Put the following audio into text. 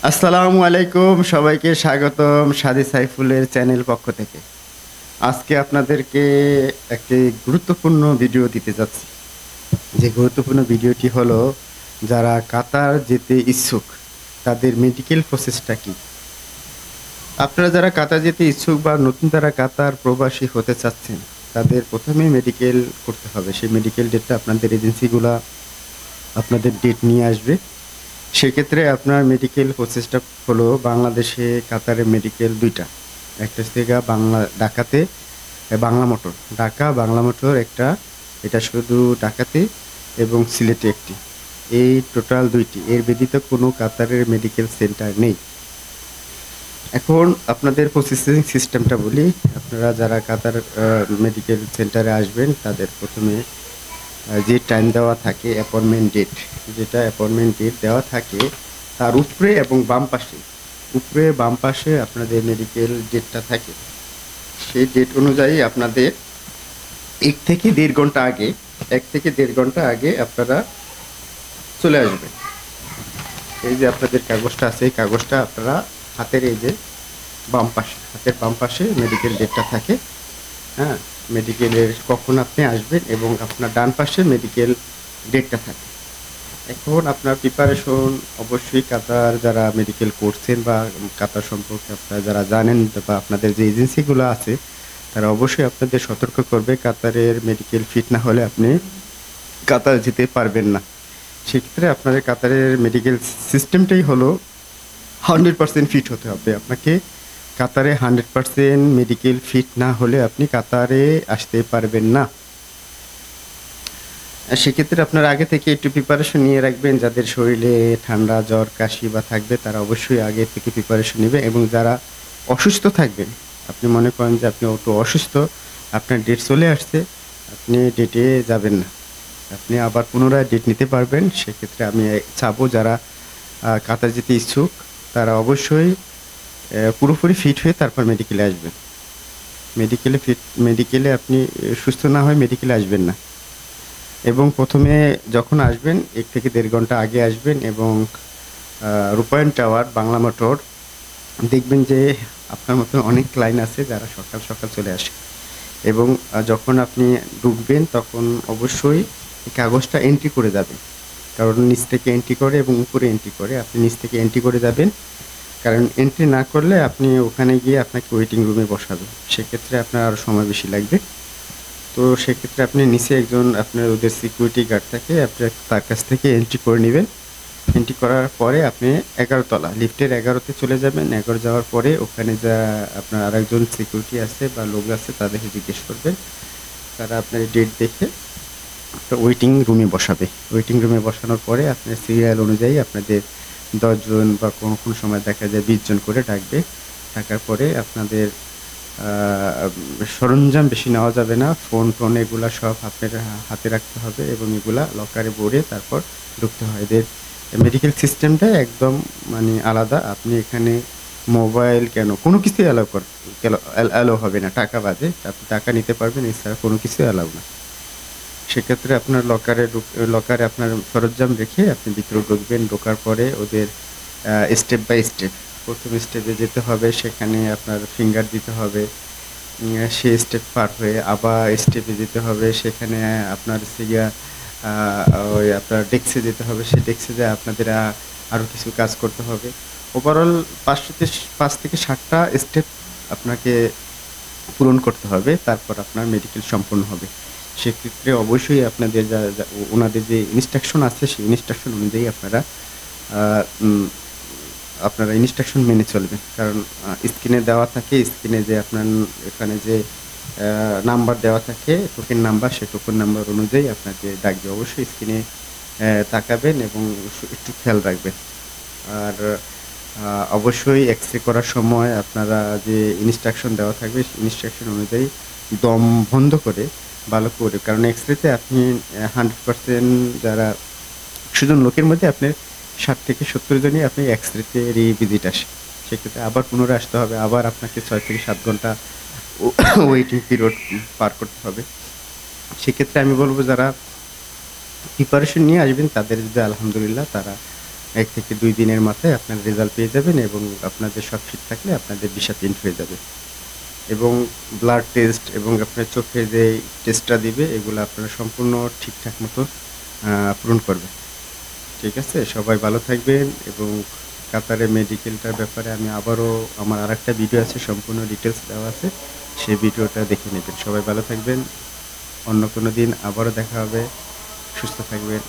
আসসালামু আলাইকুম, সবাইকে স্বাগতম সাদি সাইফুলের চ্যানেল পক্ষ থেকে। আজকে আপনাদেরকে একটি গুরুত্বপূর্ণ ভিডিও দিতে যাচ্ছি। যে গুরুত্বপূর্ণ ভিডিওটি হলো, যারা কাতার যেতে ইচ্ছুক তাদের মেডিকেল প্রসেসটা কী। আপনারা যারা কাতার যেতে ইচ্ছুক বা নতুন যারা কাতার প্রবাসী হতে চাচ্ছেন, তাদের প্রথমেই মেডিকেল করতে হবে। সেই মেডিকেল ডেটটা আপনাদের এজেন্সিগুলা আপনাদের ডেট নিয়ে আসবে। সেক্ষেত্রে আপনার মেডিকেল প্রসেসটা হলো, বাংলাদেশে কাতারে মেডিকেল ২টা। একটা হচ্ছে ঢাকাতে বাংলা মোটর, ঢাকা বাংলা মোটর একটা, এটা শুধু ঢাকাতে, এবং সিলেটে একটি। এই টোটাল ২টি। এর ব্যতীত কোনো কাতারের মেডিকেল সেন্টার নেই। এখন আপনাদের প্রসেসিং সিস্টেমটা বলি। আপনারা যারা কাতার মেডিকেল সেন্টারে আসবেন, তাদের প্রথমে যে টাইম দেওয়া থাকে অ্যাপয়েন্টমেন্ট ডেট, যেটা অ্যাপয়েন্টমেন্ট ডেট দেওয়া থাকে তার উপরে এবং বাম পাশে আপনাদের মেডিকেল ডেটটা থাকে। সেই ডেট অনুযায়ী আপনাদের 1 থেকে 1.5 ঘন্টা আগে আপনারা চলে আসবেন। এই যে আপনাদের কাগজটা আছে, এই কাগজটা আপনারা হাতের বাম পাশে মেডিকেল ডেটটা থাকে। হ্যাঁ, মেডিকেলের কখন আপনি আসবেন এবং আপনার ডান পাশে মেডিকেল ডেটটা থাকে। এখন আপনার প্রিপারেশন অবশ্যই কাতার যারা মেডিকেল করছেন বা কাতার সম্পর্কে আপনারা যারা জানেন, বা আপনাদের যে এজেন্সিগুলো আছে তারা অবশ্যই আপনাদের সতর্ক করবে, কাতারের মেডিকেল ফিট না হলে আপনি কাতার যেতে পারবেন না। সেক্ষেত্রে আপনাদের কাতারের মেডিকেল সিস্টেমটাই হলো 100% ফিট হতে হবে আপনাকে। কাতারে 100% মেডিকেল ফিট না হলে আপনি কাতারে আসতে পারবেন না। সেক্ষেত্রে আপনারা আগে থেকে একটু প্রিপারেশন নিয়ে রাখবেন। যাদের শরীরে ঠান্ডা, জ্বর, কাশি বা থাকবে, তারা অবশ্যই আগে থেকে প্রিপারেশন নেবে। এবং যারা অসুস্থ থাকবেন, আপনি মনে করেন যে আপনি একটু অসুস্থ, আপনার ডেট চলে আসছে, আপনি ডেটে যাবেন না, আপনি আবার পুনরায় ডেট নিতে পারবেন। সেক্ষেত্রে আমি চাবো যারা কাতার যেতে ইচ্ছুক, তারা অবশ্যই পুরোপুরি ফিট হয়ে তারপর মেডিকেলে আসবেন। মেডিকেলে আপনি সুস্থ না হয়ে মেডিকেলে আসবেন না। এবং প্রথমে যখন আসবেন 1 থেকে 1.5 ঘন্টা আগে আসবেন, এবং রূপায়ণ টাওয়ার বাংলা মোটর দেখবেন যে আপনার মতন অনেক লাইন আছে যারা সকাল সকাল চলে আসে। এবং যখন আপনি ঢুকবেন তখন অবশ্যই এই কাগজটা এন্ট্রি করে যাবেন, কারণ নিচ থেকে এন্ট্রি করে এবং উপরে এন্ট্রি করে। আপনি নিচ থেকে এন্ট্রি করে যাবেন, কারণ এন্ট্রি না করলে আপনি ওখানে গিয়ে আপনাকে ওয়েটিং রুমে বসাবে, সেক্ষেত্রে আপনার আরও সময় বেশি লাগবে। তো সেক্ষেত্রে আপনি নিচে একজন আপনার ওদের সিকিউরিটি গার্ড থাকে, আপনি তার কাছ থেকে এন্ট্রি করে নেবেন। এন্ট্রি করার পরে আপনি 11 তলা লিফটের 11তে চলে যাবেন। 11 যাওয়ার পরে ওখানে যা আপনার আরেকজন সিকিউরিটি আছে বা লোক আছে, তাদেরকে জিজ্ঞেস করবেন, তারা আপনার ডেট দেখে একটা ওয়েটিং রুমে বসাবে। ওয়েটিং রুমে বসানোর পরে আপনার সিরিয়াল অনুযায়ী আপনাদের 10 জন বা কোনো কোনো সময় দেখা যায় 20 জন করে ডাকবে। ডাকার পরে আপনাদের সরঞ্জাম বেশি নেওয়া যাবে না, ফোন এগুলা সব আপনার হাতে রাখতে হবে, এবং এগুলা লকারে ভরে তারপর ঢুকতে হয়। এদের মেডিকেল সিস্টেমটা একদম মানে আলাদা। আপনি এখানে মোবাইল কোনো কিছুই অ্যালাউ হবে না, টাকা বাদে। আপনি টাকা নিতে পারবেন, এছাড়া কোনো কিছুই অ্যালাউ না। সেক্ষেত্রে আপনার লকারে আপনার সরঞ্জাম রেখে আপনি ভিতরে ঢুকবেন। ঢোকার পরে ওদের স্টেপ বাই স্টেপ, প্রথম স্টেপে যেতে হবে, সেখানে আপনার ফিঙ্গার দিতে হবে। সে স্টেপ পার হয়ে আবার স্টেপে যেতে হবে, সেখানে আপনার ওই আপনার ডেস্কে যেতে হবে। সেই ডেস্কে যেয়ে আপনাদের আরও কিছু কাজ করতে হবে। ওভারঅল 5 থেকে 7টা স্টেপ আপনাকে পূরণ করতে হবে, তারপর আপনার মেডিকেল সম্পন্ন হবে। সেক্ষেত্রে অবশ্যই আপনাদের ওনাদের যে ইনস্ট্রাকশন আছে, সেই ইনস্ট্রাকশন অনুযায়ী আপনারা ইনস্ট্রাকশন মেনে চলবেন। কারণ স্ক্রিনে দেওয়া থাকে, স্ক্রিনে যে আপনার এখানে যে নাম্বার দেওয়া থাকে, টোকেন নাম্বার, সেই টোকেন নাম্বার অনুযায়ী আপনাকে ডাকবে। অবশ্যই স্ক্রিনে তাকাবেন এবং একটু খেয়াল রাখবেন। আর অবশ্যই এক্স-রে করার সময় আপনারা যে ইনস্ট্রাকশন দেওয়া থাকবে, সেই ইনস্ট্রাকশন অনুযায়ী দম বন্ধ করে ভালো করে, কারণ এক্স-রেতে আপনি 100% যারা 100 জন লোকের মধ্যে আপনার 60 থেকে 70 জনই আপনি এক্স-রেতে রিভিজিট আসে। সেক্ষেত্রে আবার পুনরায় আসতে হবে, আবার আপনাকে 6 থেকে 7 ঘন্টা ওয়েটিং পিরিয়ড পার করতে হবে। সেক্ষেত্রে আমি বলব, যারা প্রিপারেশন নিয়ে আসবেন তাদের যে আলহামদুলিল্লাহ তারা 1 থেকে 2 দিনের মাথায় আপনারা রেজাল্ট পেয়ে যাবেন এবং আপনাদের সব ঠিক থাকলে আপনাদের ভিসা প্রিন্ট হয়ে যাবে। এবং ব্লাড টেস্ট এবং আপনার চোখে যে টেস্টটা দিবে এগুলো আপনারা সম্পূর্ণ ঠিকঠাক মতো পূরণ করবেন। ঠিক আছে? সবাই ভালো থাকবেন এবং কাতারে মেডিকেলটার ব্যাপারে আমি আবারও আমার আরেকটা ভিডিও আছে, সম্পূর্ণ ডিটেইলস দেওয়া আছে। সেই ভিডিওটা দেখে নেবেন। সবাই ভালো থাকবেন। অন্য কোনো দিন আবারও দেখা হবে। সুস্থ থাকবেন।